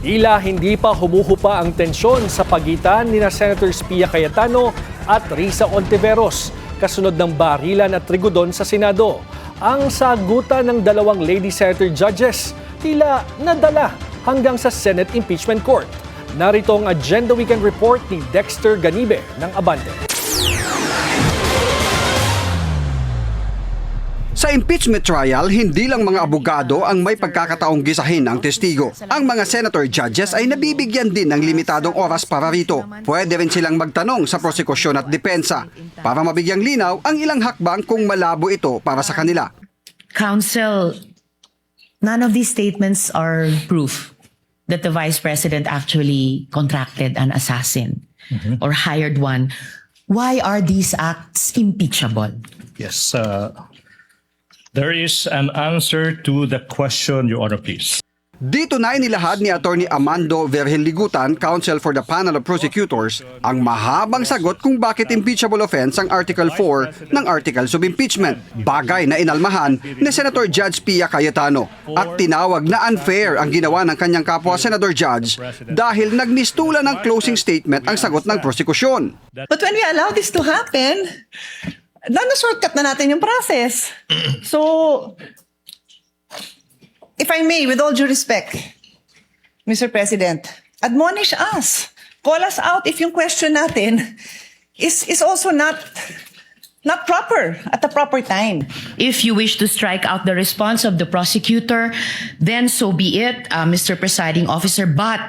Tila hindi pa humuhupa ang tensyon sa pagitan ni Senators Pia Cayetano at Risa Ontiveros kasunod ng barilan at trigodon sa Senado. Ang sagutan ng dalawang lady senator judges tila nadala hanggang sa Senate Impeachment Court. Narito ang Agenda Weekend Report ni Dexter Ganibe ng Abante. Sa impeachment trial, hindi lang mga abogado ang may pagkakataong gisahin ang testigo. Ang mga senator judges ay nabibigyan din ng limitadong oras para rito. Pwede rin silang magtanong sa prosekusyon at depensa para mabigyang linaw ang ilang hakbang kung malabo ito para sa kanila. Counsel, none of these statements are proof that the Vice President actually contracted an assassin or hired one. Why are these acts impeachable? Yes, there is an answer to the question, Your Honor, please. Dito na inilahad ni Attorney Amando Vergel-Ligutan, counsel for the panel of prosecutors, ang mahabang sagot kung bakit impeachable offense ang Article 4 ng Articles of Impeachment. Bagay na inalmahan ni Senator Judge Pia Cayetano at tinawag na unfair ang ginawa ng kanyang kapwa Senator Judge dahil nagmistulan ng closing statement ang sagot ng prosekusyon. But when we allow this to happen, shortcut na natin yung process. So, if I may, with all due respect, Mr. President, admonish us. Call us out if yung question natin is also not proper at the proper time. If you wish to strike out the response of the prosecutor, then so be it, Mr. Presiding Officer. But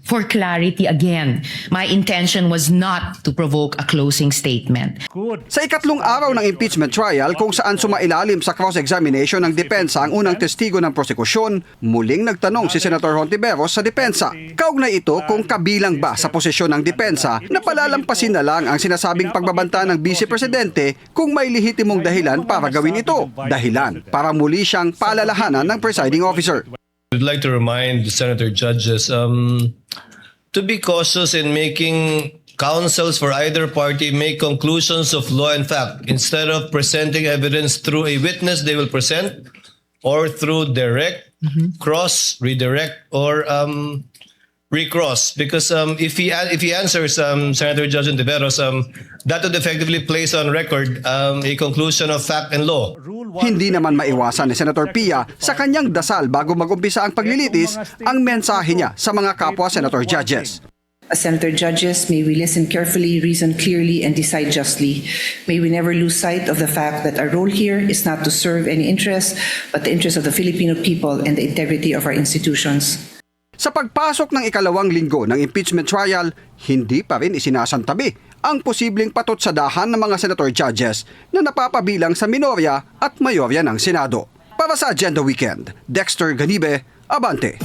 for clarity again, my intention was not to provoke a closing statement. Sa ikatlong araw ng impeachment trial kung saan sumailalim sa cross-examination ng depensa ang unang testigo ng prosekusyon, muling nagtanong si Senator Hontiveros sa depensa. Kaugnay ito kung kabilang ba sa posisyon ng depensa na palalampasin na lang ang sinasabing pagbabanta ng Vice Presidente kung may lehitimong dahilan para gawin ito. Dahilan para muli siyang paalalahanan ng presiding officer. I'd like to remind the senator judges to be cautious in making counsels for either party make conclusions of law and fact. Instead of presenting evidence through a witness they will present or through direct, cross, redirect, or recross. Because if he answers Senator Judge Ontiveros, that would effectively place on record a conclusion of fact and law. Hindi naman maiwasan ni Senator Pia sa kanyang dasal bago mag-umpisa ang paglilitis ang mensahe niya sa mga kapwa Senator Judges. As Senator Judges, may we listen carefully, reason clearly, and decide justly. May we never lose sight of the fact that our role here is not to serve any interest, but the interest of the Filipino people and the integrity of our institutions. Sa pagpasok ng ikalawang linggo ng impeachment trial, hindi pa rin isinasantabi ang posibleng patutsadahan ng mga senator judges na napapabilang sa minorya at mayorya ng Senado. Para sa Agenda Weekend, Dexter Ganibe, Abante.